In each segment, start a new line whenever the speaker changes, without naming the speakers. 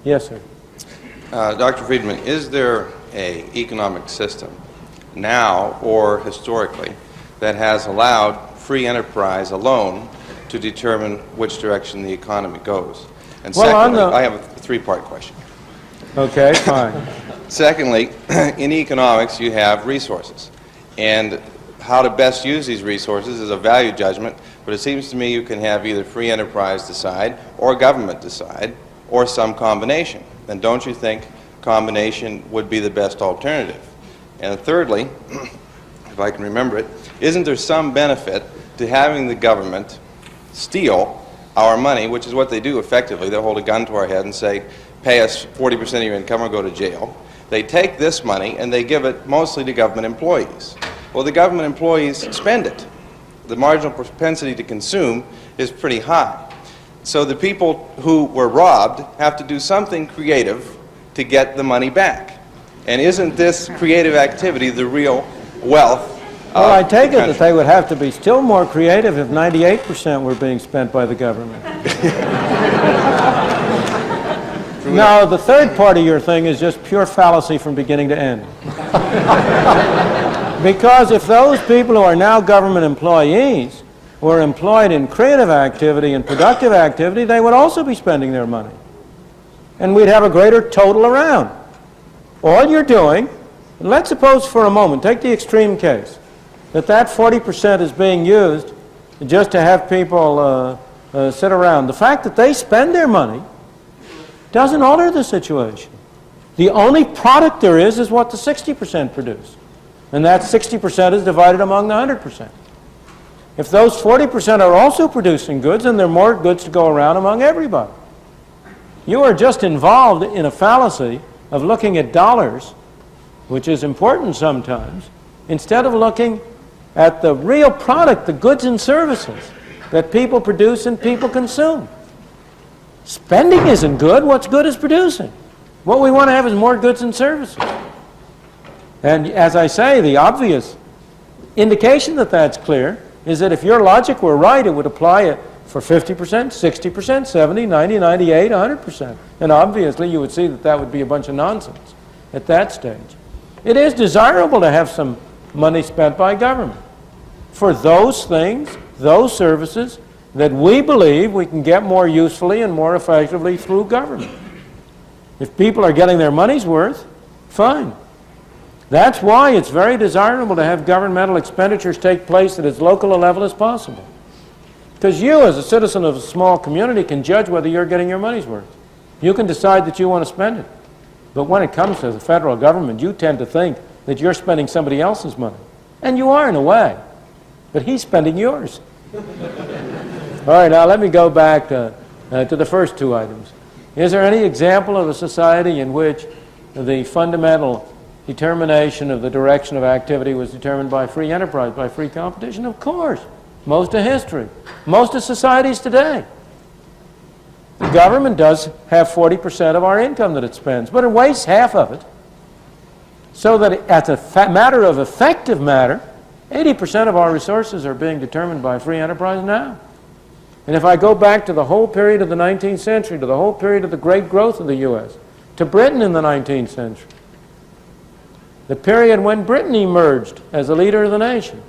Yes, sir.
Dr. Friedman, is there an economic system now or historically that has allowed free enterprise alone to determine which direction the economy goes? And
Well,
secondly, I have a three-part question.
Okay, fine.
Secondly, in economics you have resources, and how to best use these resources is a value judgment, but it seems to me you can have either free enterprise decide or government decide or some combination. And don't you think combination would be the best alternative? And thirdly, if I can remember it, isn't there some benefit to having the government steal our money, which is what they do effectively? They'll hold a gun to our head and say, pay us 40% of your income or go to jail. They take this money and they give it mostly to government employees. Well, the government employees spend it. The marginal propensity to consume is pretty high. So the people who were robbed have to do something creative to get the money back. And isn't this creative activity the real wealth?
Well, I take it that they would have to be still more creative if 98% were being spent by the government. No, the third part of your thing is just pure fallacy from beginning to end. Because if those people who are now government employees were employed in creative activity and productive activity, they would also be spending their money. And we'd have a greater total around. All you're doing, let's suppose for a moment, take the extreme case, that 40% is being used just to have people sit around. The fact that they spend their money doesn't alter the situation. The only product there is what the 60% produce. And that 60% is divided among the 100%. If those 40% are also producing goods, then there are more goods to go around among everybody. You are just involved in a fallacy of looking at dollars, which is important sometimes, instead of looking at the real product, the goods and services that people produce and people consume. Spending isn't good. What's good is producing. What we want to have is more goods and services. And as I say, the obvious indication that that's clear is that if your logic were right, it would apply it for 50%, 60%, 70, 90, 98, 100%. And obviously you would see that that would be a bunch of nonsense at that stage. It is desirable to have some money spent by government for those things, those services that we believe we can get more usefully and more effectively through government. If people are getting their money's worth, fine. That's why it's very desirable to have governmental expenditures take place at as local a level as possible. Because you, as a citizen of a small community, can judge whether you're getting your money's worth. You can decide that you want to spend it. But when it comes to the federal government, you tend to think that you're spending somebody else's money. And you are in a way. But he's spending yours. All right, now let me go back to the first two items. Is there any example of a society in which the fundamental determination of the direction of activity was determined by free enterprise, by free competition? Of course. Most of history. Most of societies today. The government does have 40% of our income that it spends, but it wastes half of it. So that as a matter of effective matter, 80% of our resources are being determined by free enterprise now. And if I go back to the whole period of the 19th century, to the whole period of the great growth of the U.S., to Britain in the 19th century, the period when Britain emerged as a leader of the nation,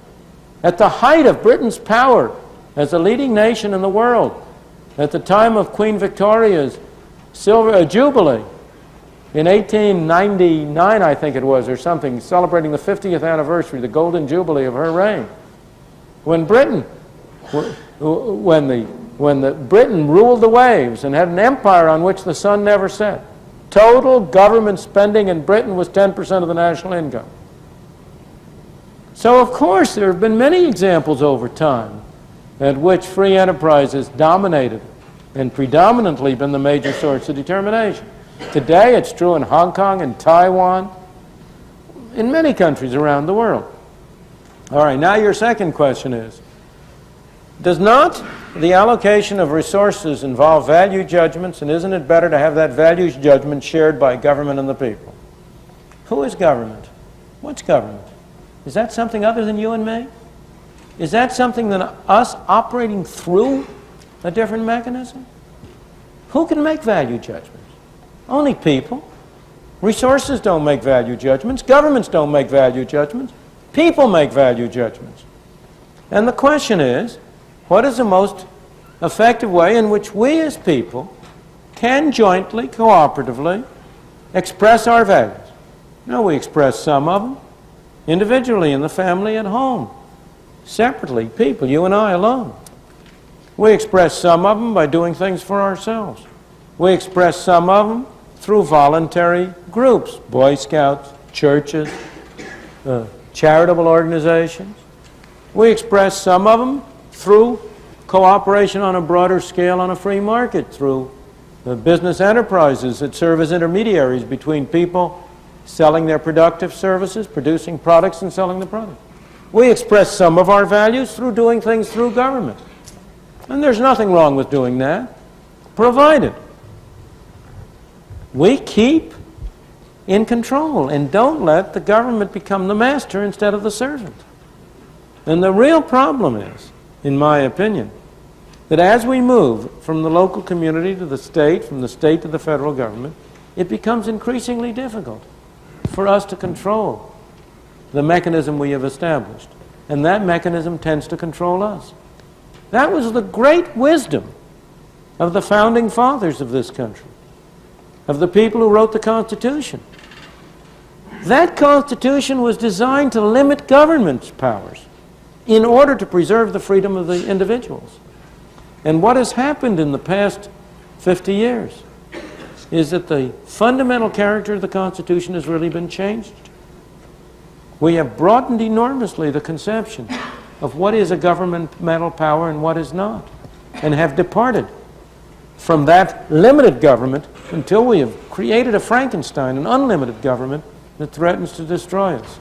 at the height of Britain's power as a leading nation in the world, at the time of Queen Victoria's Jubilee, in 1899, I think it was, or something, celebrating the 50th anniversary, the Golden Jubilee of her reign, when Britain ruled the waves and had an empire on which the sun never set. Total government spending in Britain was 10% of the national income. So of course there have been many examples over time at which free enterprise has dominated and predominantly been the major source of determination. Today it's true in Hong Kong and Taiwan, in many countries around the world. All right, now your second question is, does not the allocation of resources involve value judgments, and isn't it better to have that values judgment shared by government and the people? Who is government? What's government? Is that something other than you and me? Is that something than us operating through a different mechanism? Who can make value judgments? Only people. Resources don't make value judgments. Governments don't make value judgments. People make value judgments. And the question is, what is the most effective way in which we as people can jointly, cooperatively, express our values? Now, we express some of them individually in the family at home, separately, people, you and I alone. We express some of them by doing things for ourselves. We express some of them through voluntary groups, Boy Scouts, churches, charitable organizations. We express some of them through cooperation on a broader scale on a free market, through business enterprises that serve as intermediaries between people selling their productive services, producing products, and selling the product. We express some of our values through doing things through government. And there's nothing wrong with doing that, provided we keep in control and don't let the government become the master instead of the servant. And the real problem is, in my opinion, that as we move from the local community to the state, from the state to the federal government, it becomes increasingly difficult for us to control the mechanism we have established. And that mechanism tends to control us. That was the great wisdom of the founding fathers of this country, of the people who wrote the Constitution. That Constitution was designed to limit government's powers in order to preserve the freedom of the individuals. And what has happened in the past 50 years is that the fundamental character of the Constitution has really been changed. We have broadened enormously the conception of what is a governmental power and what is not, and have departed from that limited government until we have created a Frankenstein, an unlimited government that threatens to destroy us.